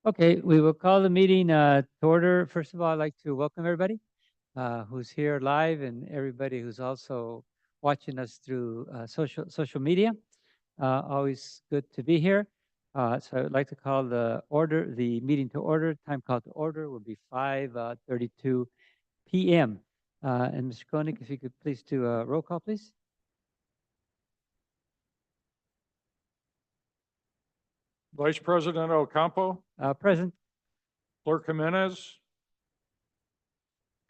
Okay, we will call the meeting to order. First of all, I'd like to welcome everybody who's here live and everybody who's also watching us through social media. Always good to be here. So I'd like to call the meeting to order. Time called to order will be 5:32 p.m. And Mr. Koenig, if you could please do a roll call, please. Vice President Ocampo, Present. Clerk Jimenez,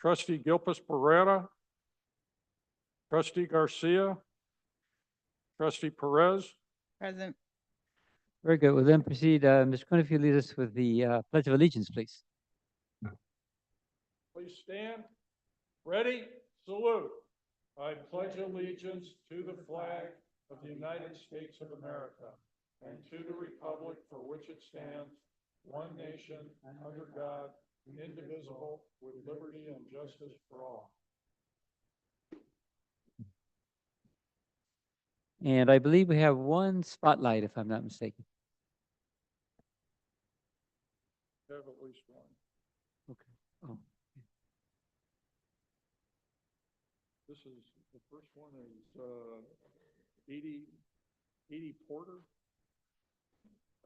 Trustee Gilpus Pereira, Trustee Garcia, Trustee Perez. Present. Very good. We'll then proceed. Mr. Koenig, if you lead us with the Pledge of Allegiance, please. Please stand. Ready? Salute. I pledge allegiance to the flag of the United States of America and to the republic for which it stands, one nation, under God, indivisible, with liberty and justice for all. And I believe we have one spotlight, if I'm not mistaken. Have at least one. Okay. Oh. This is, the first one is Edie Porter.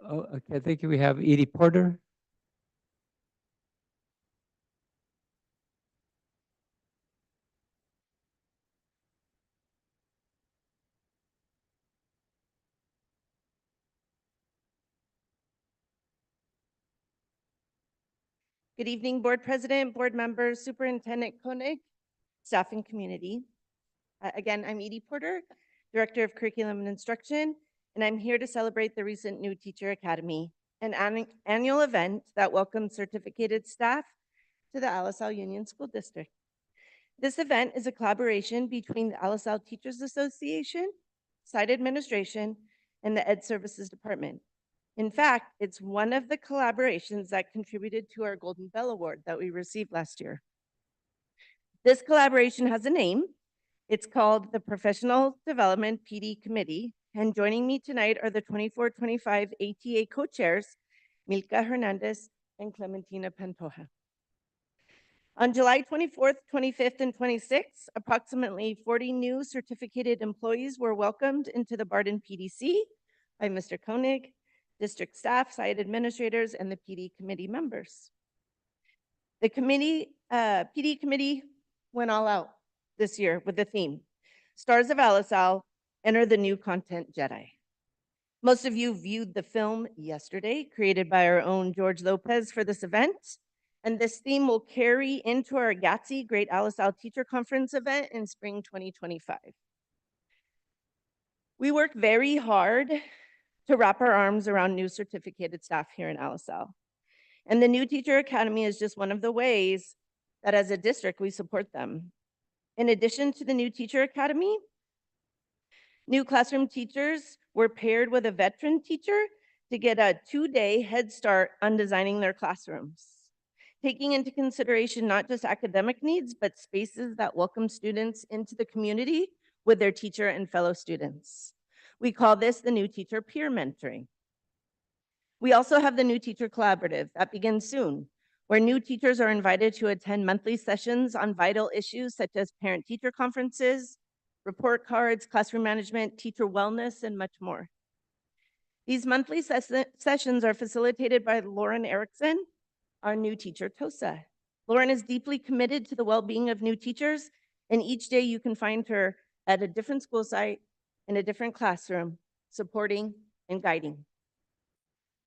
Oh, okay. I think we have Edie Porter. Good evening, Board President, Board members, Superintendent Koenig, staff and community. Again, I'm Edie Porter, Director of Curriculum and Instruction, and I'm here to celebrate the recent New Teacher Academy, an annual event that welcomes certificated staff to the Alisal Union School District. This event is a collaboration between the Alisal Teachers Association, site administration, and the Ed Services Department. In fact, it's one of the collaborations that contributed to our Golden Bell Award that we received last year. This collaboration has a name. It's called the Professional Development PD Committee. And joining me tonight are the 24-25 ATA co-chairs, Milka Hernandez and Clementina Pantoja. On July 24th, 25th, and 26th, approximately 40 new certificated employees were welcomed into the Barden PDC by Mr. Koenig, district staff, site administrators, and the PD committee members. The PD committee went all out this year with the theme, Stars of Alisal, Enter the New Content Jedi. Most of you viewed the film yesterday, created by our own George Lopez for this event, and this theme will carry into our GATSI Great Alisal Teacher Conference event in spring 2025. We work very hard to wrap our arms around new certificated staff here in Alisal. And the New Teacher Academy is just one of the ways that as a district we support them. In addition to the New Teacher Academy, new classroom teachers were paired with a veteran teacher to get a 2-day head start on designing their classrooms, taking into consideration not just academic needs, but spaces that welcome students into the community with their teacher and fellow students. We call this the New Teacher Peer Mentoring. We also have the New Teacher Collaborative that begins soon, where new teachers are invited to attend monthly sessions on vital issues such as parent-teacher conferences, report cards, classroom management, teacher wellness, and much more. These monthly sessions are facilitated by Lauren Erickson, our new teacher, TOSA. Lauren is deeply committed to the well-being of new teachers, and each day you can find her at a different school site, in a different classroom, supporting and guiding.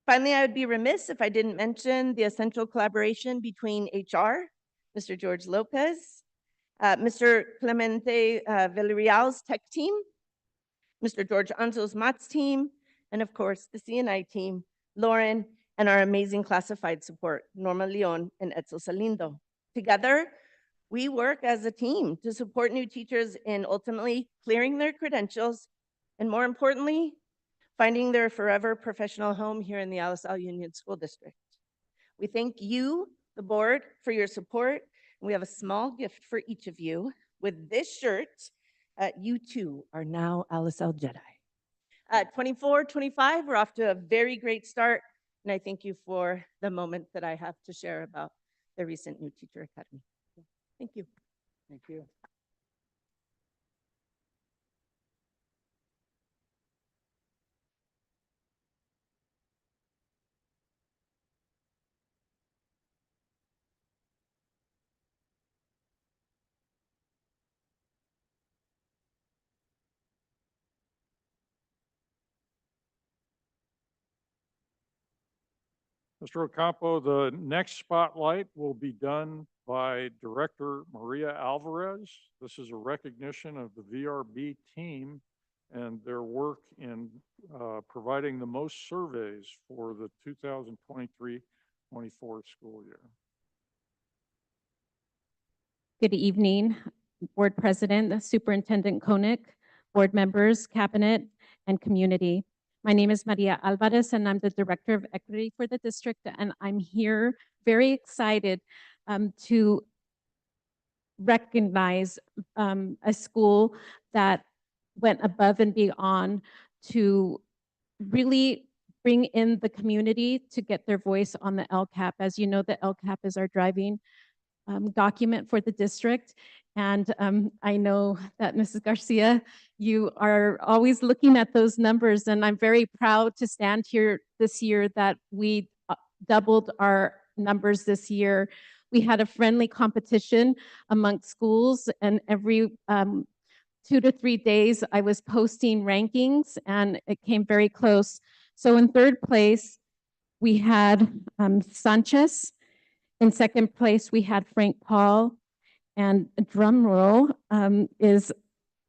Finally, I would be remiss if I didn't mention the essential collaboration between HR, Mr. George Lopez, Mr. Clemente Villarreal's tech team, Mr. George Anzo's MATS team, and of course, the CNI team, Lauren, and our amazing classified support, Norma Leon and Edsel Salindo. Together, we work as a team to support new teachers in ultimately clearing their credentials, and more importantly, finding their forever professional home here in the Alisal Union School District. We thank you, the board, for your support. We have a small gift for each of you. With this shirt, you too are now Alisal Jedi. 24-25, we're off to a very great start. And I thank you for the moment that I have to share about the recent New Teacher Academy. Thank you. Thank you. Mr. Ocampo, the next spotlight will be done by Director Maria Alvarez. This is a recognition of the VRB team and their work in providing the most surveys for the 2023-24 school year. Good evening, Board President, Superintendent Koenig, board members, cabinet, and community. My name is Maria Alvarez, and I'm the Director of Equity for the district, and I'm here very excited to recognize a school that went above and beyond to really bring in the community to get their voice on the LCAP. As you know, the LCAP is our driving document for the district. And I know that Mrs. Garcia, you are always looking at those numbers, and I'm very proud to stand here this year that we doubled our numbers this year. We had a friendly competition amongst schools, and every 2 to 3 days I was posting rankings, and it came very close. So in third place, we had Sanchez. In second place, we had Frank Paul, and drum roll is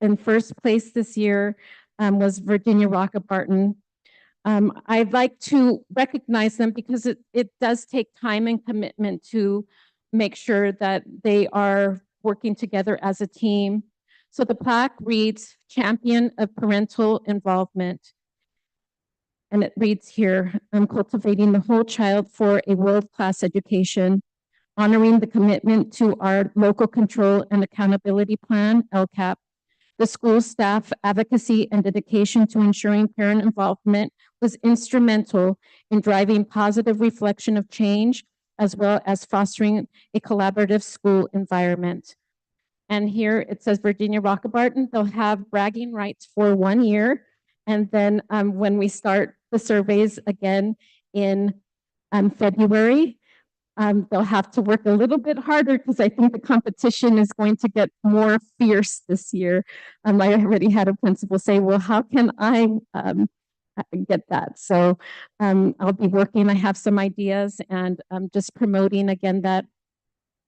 in first place this year was Virginia Rocca Barton. I'd like to recognize them because it does take time and commitment to make sure that they are working together as a team. So the plaque reads Champion of Parental Involvement. And it reads here, I'm cultivating the whole child for a world-class education, honoring the commitment to our local control and accountability plan, LCAP, the school staff advocacy and dedication to ensuring parent involvement was instrumental in driving positive reflection of change, as well as fostering a collaborative school environment. And here it says Virginia Rocca Barton, they'll have bragging rights for 1 year. And then when we start the surveys again in February, they'll have to work a little bit harder because I think the competition is going to get more fierce this year. I already had a principal say, well, how can I get that? So I'll be working, I have some ideas, and I'm just promoting again that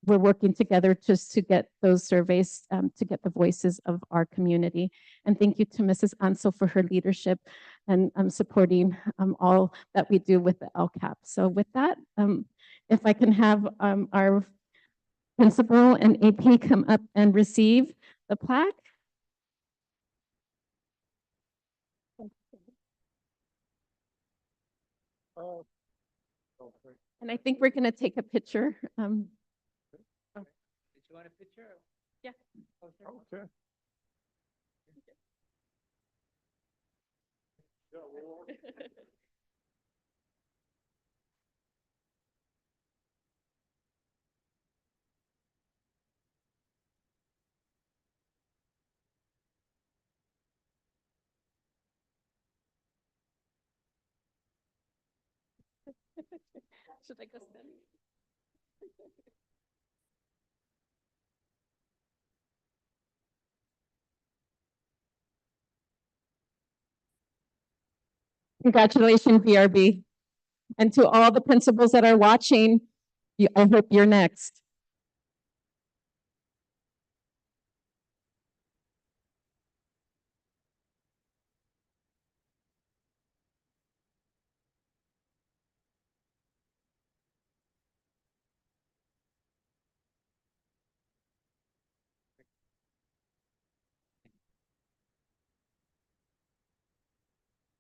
we're working together just to get those surveys, to get the voices of our community. And thank you to Mrs. Ansel for her leadership and supporting all that we do with the LCAP. So with that, if I can have our principal and AP come up and receive the plaque. And I think we're going to take a picture. Did you want a picture? Yeah. Okay. Yeah, well, Should I go stand? Congratulations, VRB. And to all the principals that are watching, I hope you're next.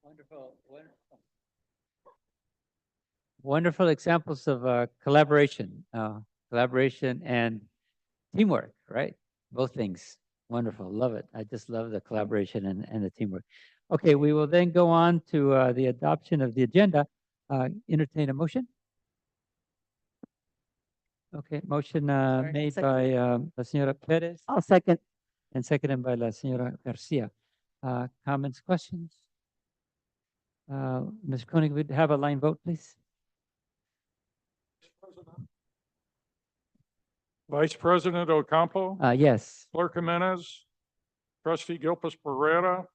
Wonderful, wonderful. Wonderful examples of collaboration and teamwork, right? Both things. Wonderful, love it. I just love the collaboration and the teamwork. Okay, we will then go on to the adoption of the agenda. entertain a motion. Okay, motion Sorry, made second. by La Señora Perez I'll second. and seconded by La Señora Garcia. Comments, questions? Ms. Koenig, would have a line vote, please? Vice President Ocampo, Yes. Clerk Jimenez, Trustee Gilpus Pereira,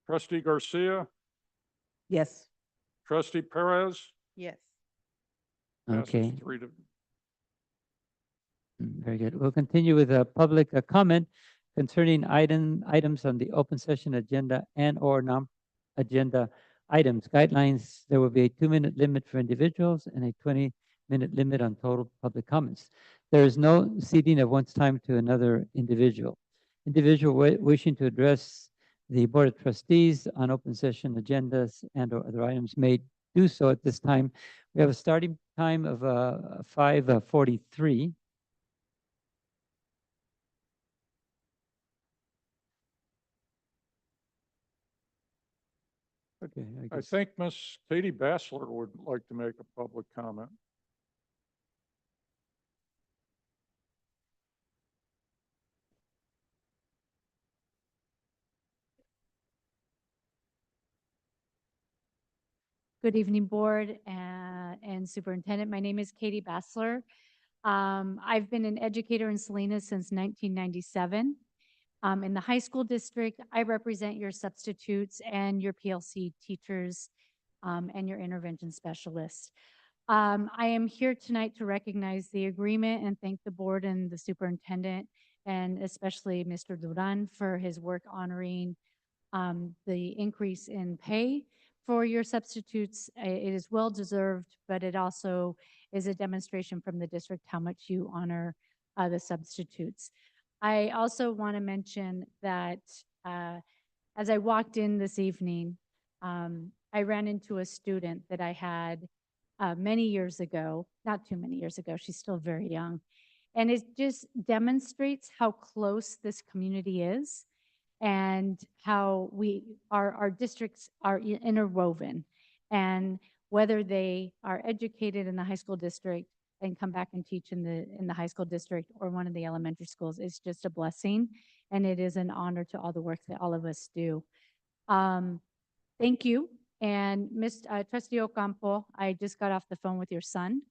Trustee Garcia, Yes. Trustee Perez. Yes. Passes Okay. 3-0. Very good. We'll continue with a public comment concerning items on the open session agenda and or non-agenda items. Guidelines, there will be a 2-minute limit for individuals and a 20-minute limit on total public comments. There is no ceding of one's time to another individual. Individual wishing to address the Board of Trustees on open session agendas and or other items may do so at this time. We have a starting time of 5:43. Okay, I guess. think Miss Katie Bassler would like to make a public comment. Good evening, Board and Superintendent. My name is Katie Bassler. I've been an educator in Salinas since 1997. In the high school district, I represent your substitutes and your PLC teachers and your intervention specialists. I am here tonight to recognize the agreement and thank the board and the superintendent, and especially Mr. Duran for his work honoring the increase in pay for your substitutes. It is well-deserved, but it also is a demonstration from the district how much you honor the substitutes. I also want to mention that as I walked in this evening, I ran into a student that I had many years ago, not too many years ago, she's still very young. And it just demonstrates how close this community is and how our districts are interwoven. And whether they are educated in the high school district and come back and teach in the high school district or one of the elementary schools, it's just a blessing. And it is an honor to all the work that all of us do. Thank you. And Trustee Ocampo, I just got off the phone with your son,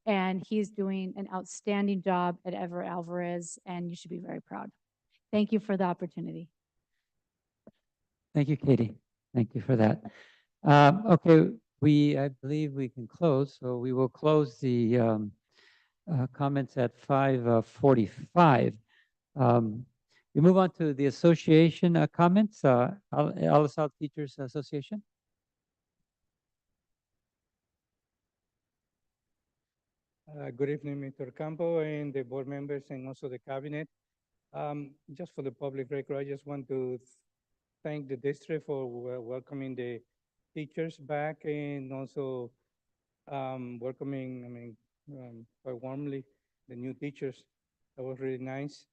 and he's doing an outstanding job at Everett Alvarez, and you should be very proud. Thank you for the opportunity. Thank you, Katie. Thank you for that. Okay, I believe we can close. So we will close the comments at 5:45. We move on to the association comments. Alisal Teachers Association. Good evening, Mr. Campo and the board members and also the cabinet. Just for the public record, I just want to thank the district for welcoming the teachers back and also welcoming, quite warmly the new teachers. That was really nice.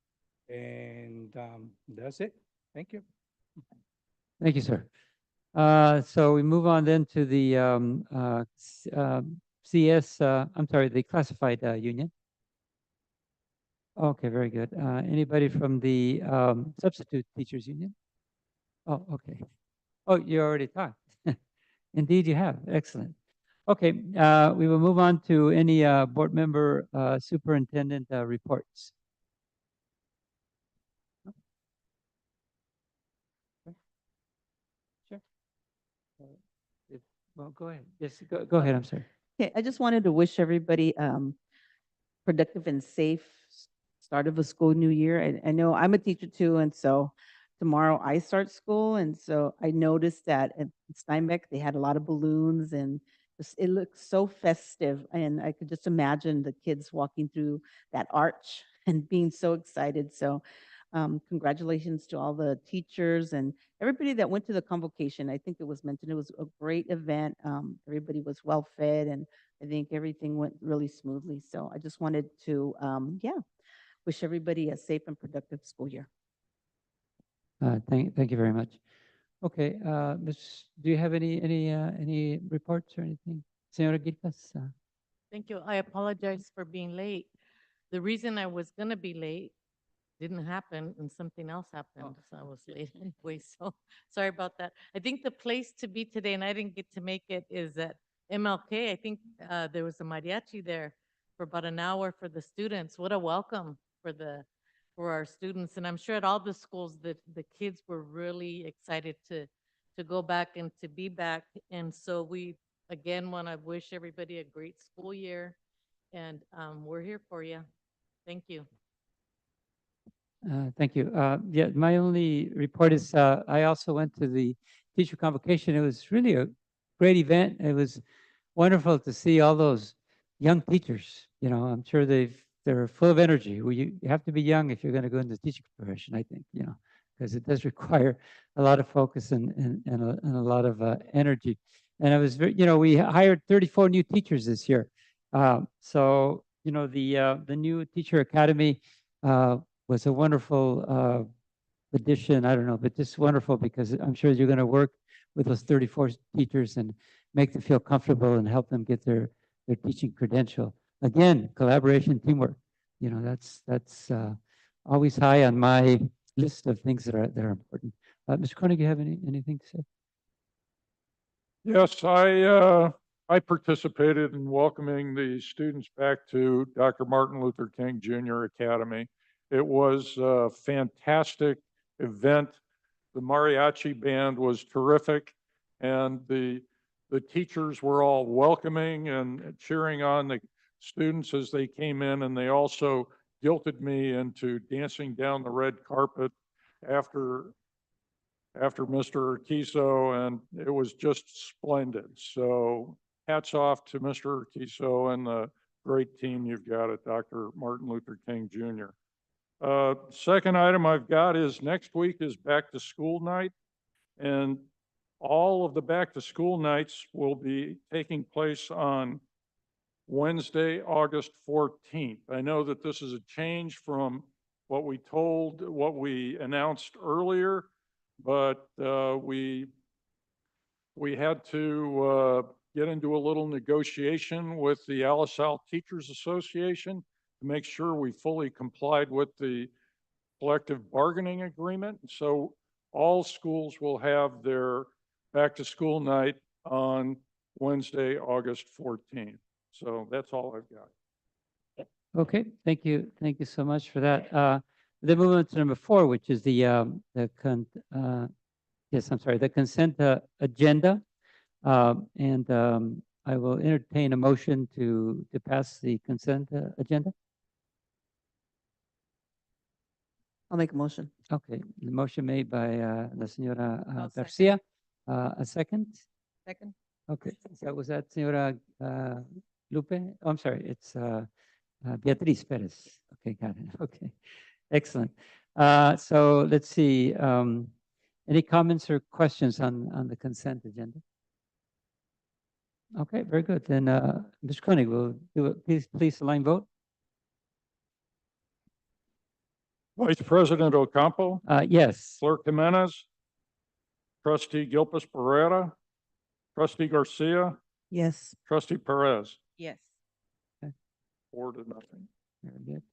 And that's it. Thank you. Thank you, sir. So we move on then to the the classified union. Okay, very good. Anybody from the substitute teachers union? Oh, okay. Oh, you already talked. Indeed, you have. Excellent. Okay, we will move on to any board member superintendent reports. Sure. Well, go ahead. Yes, go ahead. I'm sorry. Okay, I just wanted to wish everybody productive and safe start of a school new year. I know I'm a teacher too, and so tomorrow I start school, and so I noticed that at Steinbeck they had a lot of balloons and it looked so festive, and I could just imagine the kids walking through that arch and being so excited. So congratulations to all the teachers and everybody that went to the convocation. I think it was mentioned it was a great event. Everybody was well fed, and I think everything went really smoothly. So I just wanted to, wish everybody a safe and productive school year. Thank you very much. Okay, do you have any reports or anything? Señora Gilpas. Thank you. I apologize for being late. The reason I was gonna be late didn't happen and something else happened, so I was late anyway, so sorry about that. I think the place to be today, and I didn't get to make it, is at MLK. I think there was a mariachi there for about an hour for the students. What a welcome for our students, and I'm sure at all the schools that the kids were really excited to go back and to be back. And so we again want to wish everybody a great school year, and we're here for you. Thank you. Thank you. Yeah, my only report is I also went to the teacher convocation. It was really a great event. It was wonderful to see all those young teachers. You know, I'm sure they're full of energy. Well, you have to be young if you're going to go into the teaching profession, I think, you know, because it does require a lot of focus and a lot of energy. And I was very, you know, we hired 34 new teachers this year. So, you know, the new teacher academy was a wonderful addition. I don't know, but just wonderful because I'm sure you're going to work with those 34 teachers and make them feel comfortable and help them get their teaching credential. Again, collaboration, teamwork. You know, that's always high on my list of things that are important. Mr. Koenig, you have anything to say? Yes, I participated in welcoming the students back to Dr. Martin Luther King Jr. Academy. It was a fantastic event. The mariachi band was terrific, and the teachers were all welcoming and cheering on the students as they came in, and they also guilted me into dancing down the red carpet after Mr. Urquizo, and it was just splendid. So hats off to Mr. Urquizo and the great team you've got at Dr. Martin Luther King Jr. Second item I've got is next week is back to school night, and all of the back to school nights will be taking place on Wednesday, August 14th. I know that this is a change from what we announced earlier, but we had to get into a little negotiation with the ALISAL Teachers Association to make sure we fully complied with the collective bargaining agreement. So all schools will have their back to school night on Wednesday, August 14th. So that's all I've got. Okay, thank you. Thank you so much for that. Then moving on to number 4, which is the consent agenda. I will entertain a motion to pass the consent agenda. I'll make a motion. Okay, the motion made by la señora I'll second. Garcia. A second? Second. Okay, so was that señora Lupe? Oh, I'm sorry, it's Beatriz Perez. Okay, got it. Okay, excellent. So let's see. Any comments or questions on the consent agenda? Okay, very good. Then Ms. Koenig will do it. Please line vote. Vice President Ocampo, Yes. Clerk Jimenez, Trustee Gilpus Pereira, Trustee Garcia, Yes. Trustee Perez. Yes. 4-0. Very good.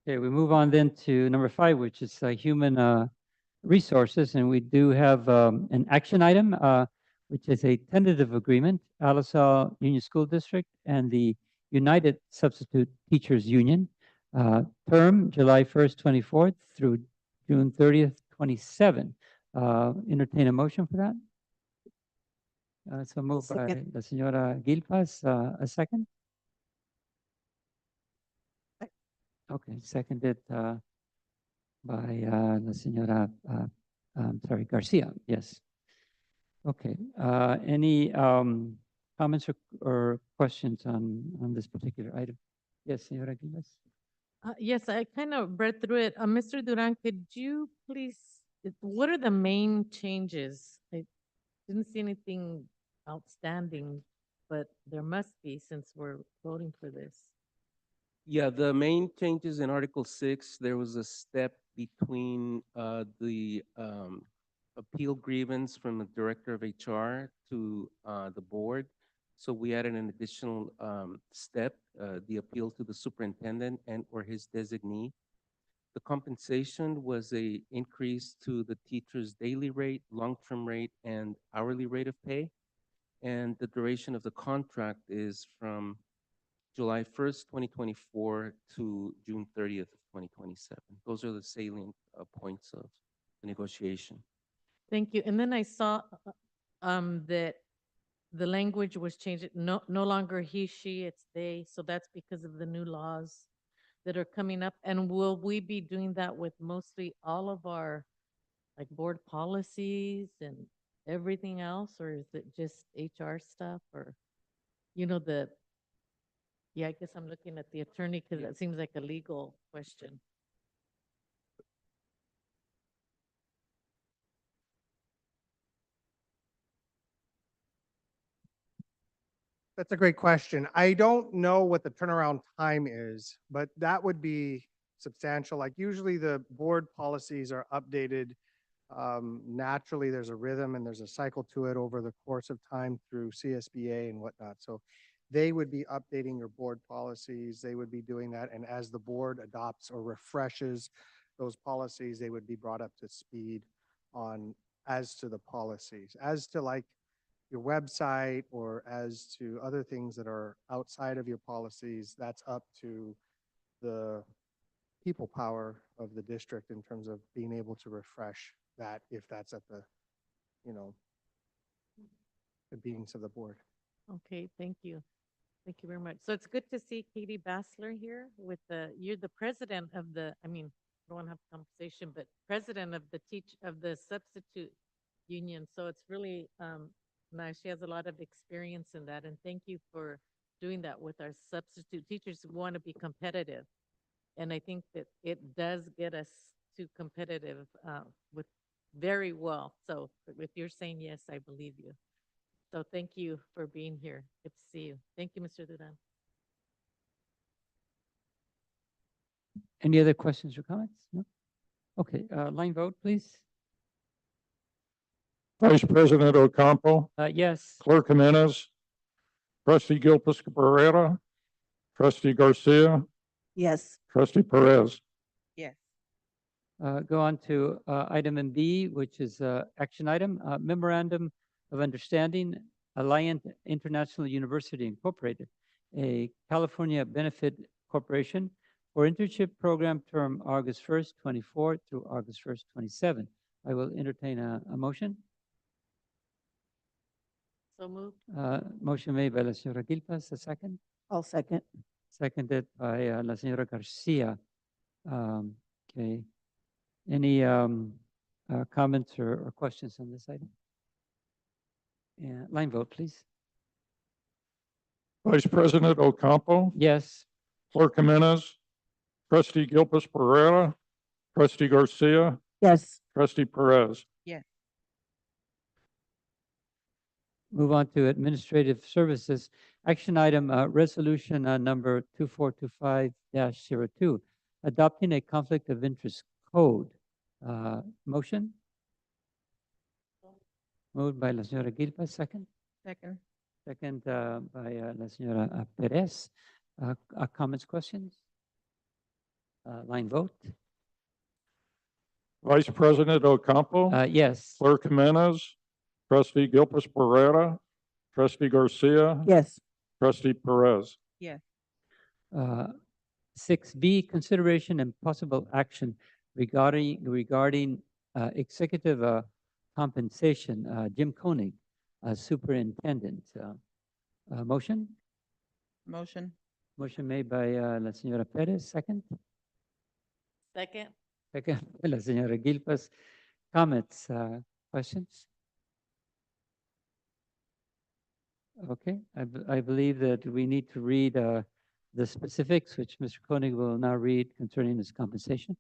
Okay, we move on then to number 5, which is human resources, and we do have an action item, which is a tentative agreement, ALISAL Union School District and the United Substitute Teachers Union, term July 1st, 24th through June 30th, 27. Entertain a motion for that? So moved by Second. la señora Gilpas. A second? Okay, seconded by la señora, Garcia. Yes. Okay. Any comments or questions on this particular item? Yes, señora Gilpas. Yes, I kind of read through it. Mr. Duran, could you please, what are the main changes? I didn't see anything outstanding, but there must be since we're voting for this. Yeah, the main changes in Article 6, there was a step between the appeal grievance from the director of HR to the board. So we added an additional step, the appeal to the superintendent and or his designee. The compensation was a increase to the teacher's daily rate, long-term rate, and hourly rate of pay. And the duration of the contract is from July 1st, 2024 to June 30th of 2027. Those are the salient points of the negotiation. Thank you. And then I saw that the language was changed. No longer he, she, it's they. So that's because of the new laws that are coming up. And will we be doing that with mostly all of our like board policies and everything else? Or is it just HR stuff or, you know, yeah, I guess I'm looking at the attorney because that seems like a legal question. That's a great question. I don't know what the turnaround time is, but that would be substantial. Like usually the board policies are updated. Naturally, there's a rhythm and there's a cycle to it over the course of time through CSBA and whatnot. So they would be updating your board policies. They would be doing that. And as the board adopts or refreshes those policies, they would be brought up to speed on as to the policies. As to like your website or as to other things that are outside of your policies, that's up to the people power of the district in terms of being able to refresh that if that's at the, you know, the meetings of the board. Okay, thank you. Thank you very much. So it's good to see Katie Bassler here with you're the president of the, I mean, I don't want to have a conversation, but president of the substitute union. So it's really nice. She has a lot of experience in that. And thank you for doing that with our substitute teachers who want to be competitive. And I think that it does get us to competitive with very well. So if you're saying yes, I believe you. So thank you for being here. Good to see you. Thank you, Mr. Duran. Any other questions or comments? No? Okay, line vote, please. Vice President Ocampo, Yes. Clerk Jimenez, Trustee Gilpus Pereira, Trustee Garcia, Yes. Trustee Perez. Yes. Go on to item MB, which is action item, memorandum of understanding, Alliant International University Incorporated, a California benefit corporation for internship program term August 1st, 24 through August 1st, 27. I will entertain a motion. So moved. Motion made by La Señora Gilpas, a second. I'll second. Seconded by La Señora Garcia. Okay. Any comments or questions on this item? Yeah, line vote, please. Vice President Ocampo, Yes. Clerk Jimenez, Trustee Gilpus Pereira, Trustee Garcia, Yes. Trustee Perez. Move on to administrative services. Action item, resolution number 2425-02, adopting a conflict of interest code. Motion? Moved by La Señora Gilpa, second. Second. Second by La Señora Perez. Comments, questions? Line vote? Vice President Ocampo, Yes. Clerk Jimenez, Trustee Gilpus Pereira, Trustee Garcia, Yes. Trustee Perez. 6B, consideration and possible action regarding executive compensation, Jim Koenig, superintendent. Motion? Motion. Motion made by La Señora Perez, second. Second. Second by La Señora Gilpas. Comments, questions? Okay, I believe that we need to read the specifics, which Mr. Koenig will now read concerning his compensation.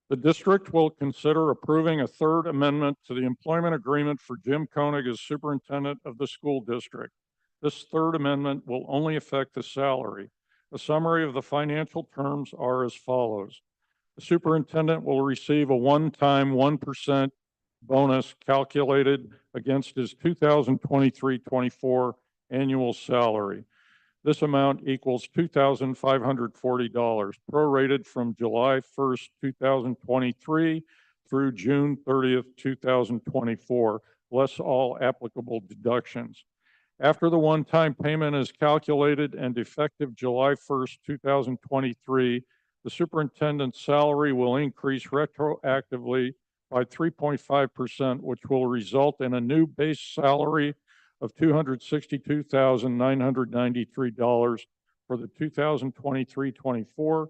The district will consider approving a third amendment to the employment agreement for Jim Koenig as superintendent of the school district. This third amendment will only affect the salary. A summary of the financial terms are as follows. The superintendent will receive a one-time 1% bonus calculated against his 2023-24 annual salary. This amount equals $2,540, prorated from July 1st, 2023 through June 30th, 2024, less all applicable deductions. After the one-time payment is calculated and effective July 1st, 2023, the superintendent's salary will increase retroactively by 3.5%, which will result in a new base salary of $262,993 for the 2023-24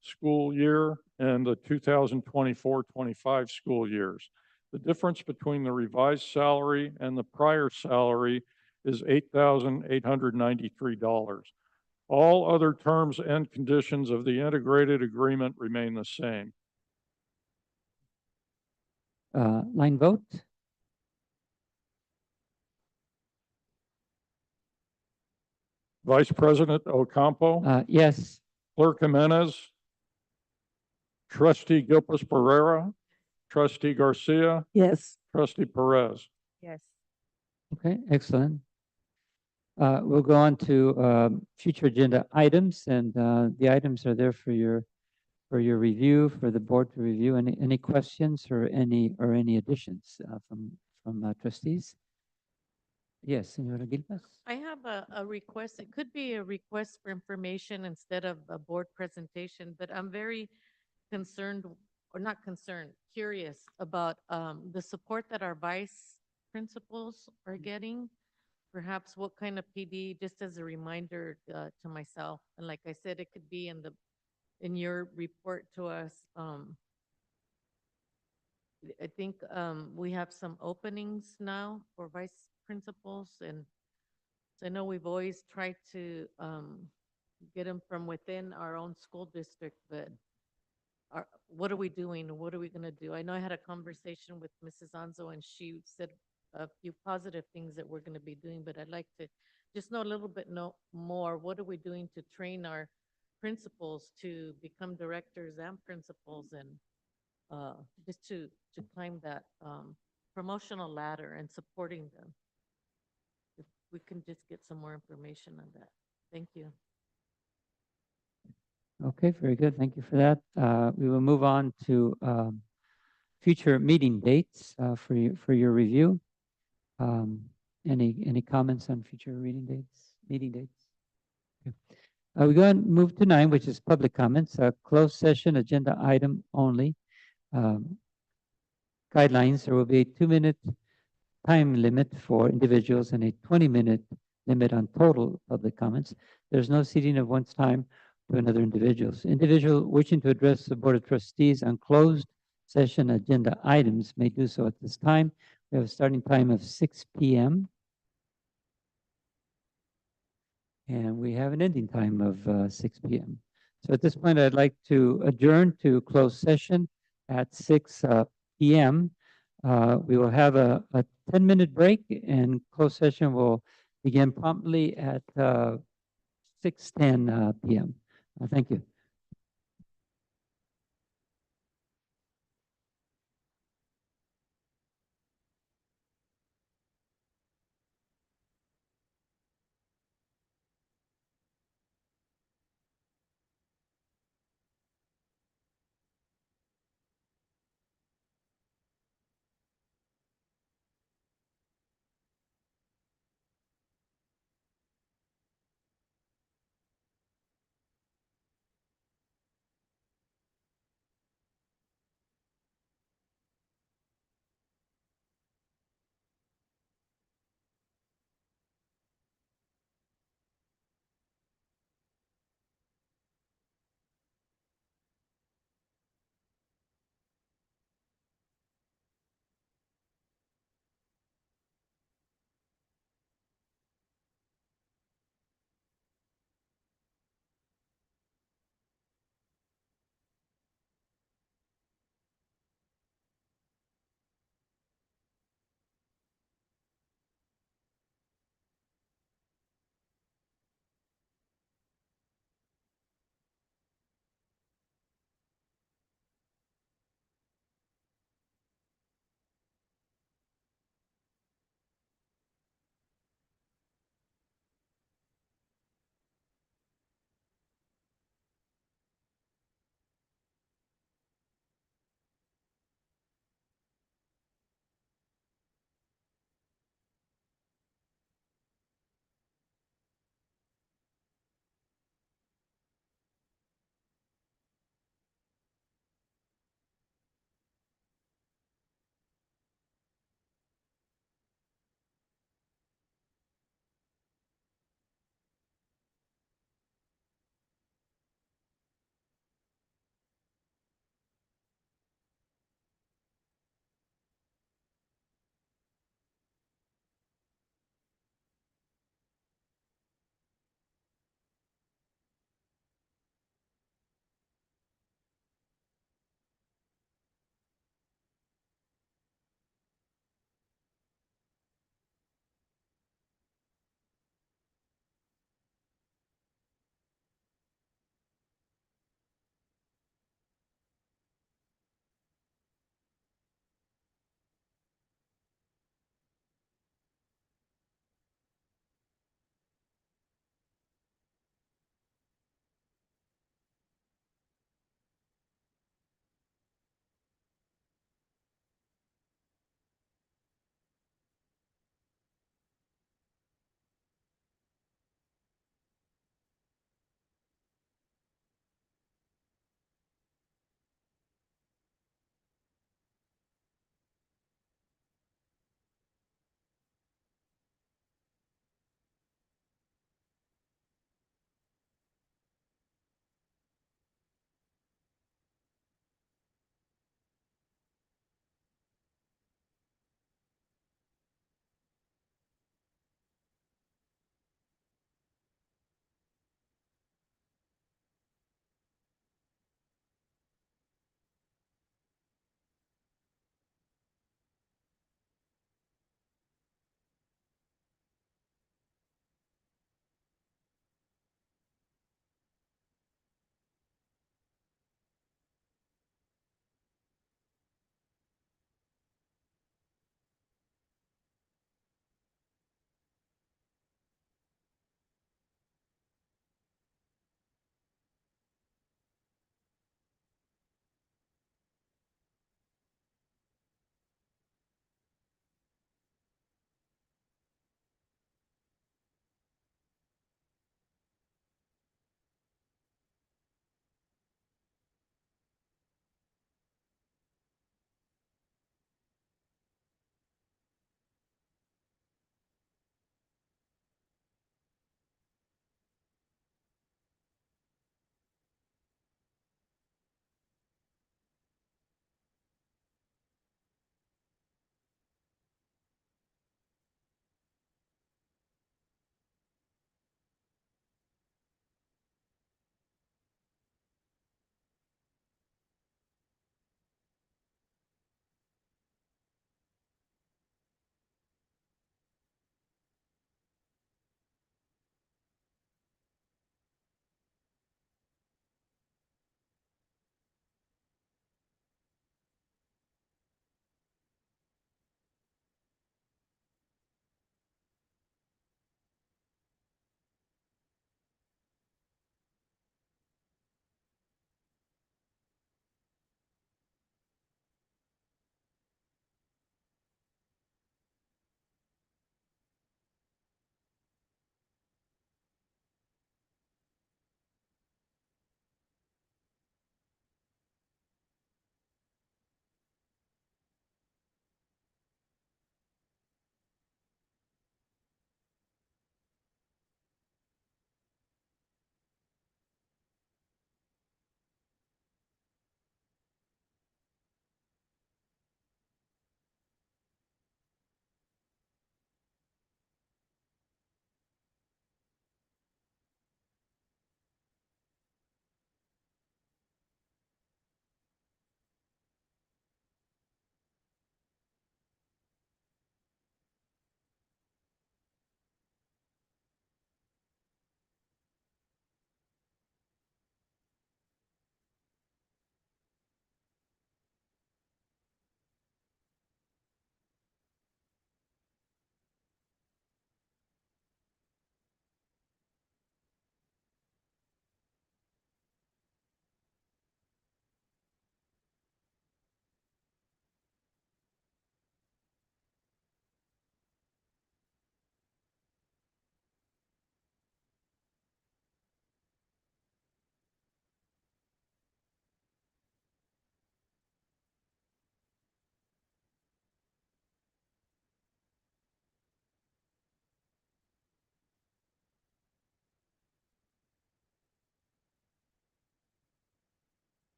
school year and the 2024-25 school years. The difference between the revised salary and the prior salary is $8,893. All other terms and conditions of the integrated agreement remain the same. Line vote? Vice President Ocampo, Yes. Clerk Jimenez, Trustee Gilpus Pereira, Trustee Garcia, Yes. Trustee Perez. Yes. Okay, excellent. We'll go on to future agenda items, and the items are there for your review, for the board to review. Any questions or any additions from trustees? Yes, Senora Gilpas. I have a request. It could be a request for information instead of a board presentation, but I'm very concerned, or not concerned, curious about the support that our vice principals are getting. Perhaps what kind of PD, just as a reminder to myself. And like I said, it could be in your report to us. I think we have some openings now for vice principals, and I know we've always tried to get them from within our own school district, but what are we doing? What are we going to do? I know I had a conversation with Mrs. Anzo, and she said a few positive things that we're going to be doing, but I'd like to just know a little bit more. What are we doing to train our principals to become directors and principals, and just to climb that promotional ladder and supporting them? If we can just get some more information on that. Thank you. Okay, very good. Thank you for that. We will move on to future meeting dates for your review. Any comments on future meeting dates? Okay. We go and move to 9, which is public comments. Closed session agenda item only. Guidelines: there will be a 2-minute time limit for individuals and a 20-minute limit on total public comments. There's no ceding of one's time to another individuals. Individual wishing to address the Board of Trustees on closed session agenda items may do so at this time. We have a starting time of 6 p.m. and we have an ending time of 6 p.m. So at this point, I'd like to adjourn to closed session at 6 p.m. We will have a 10-minute break, and closed session will begin promptly at 6:10 p.m. Thank you.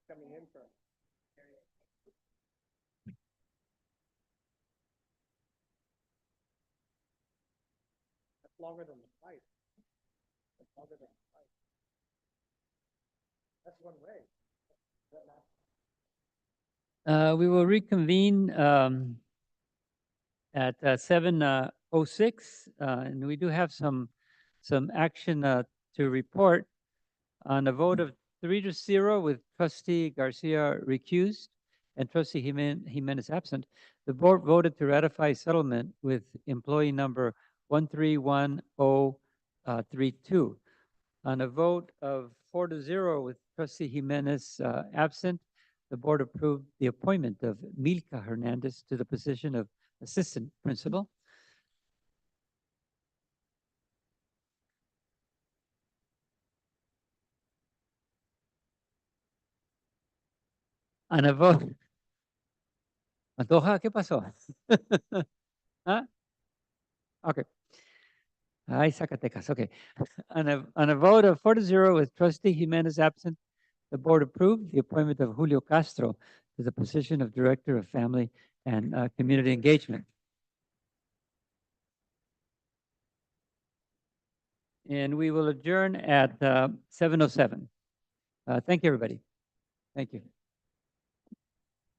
Coming in from. That's longer than the flight. That's longer than the flight. That's one way. We will reconvene at 7:06, and we do have some action to report on a vote of 3-0 with trustee Garcia recused and trustee Jimenez absent. The board voted to ratify settlement with employee number 131032. On a vote of 4-0 with trustee Jimenez absent, the board approved the appointment of Milka Hernandez to the position of assistant principal. On a vote. Antoja, ¿qué pasó? ¿Ah? Okay. Ay, Zacatecas, okay. On a vote of 4-0 with trustee Jimenez absent, the board approved the appointment of Julio Castro to the position of Director of Family and Community Engagement. And we will adjourn at 7:07. Thank you, everybody. Thank you.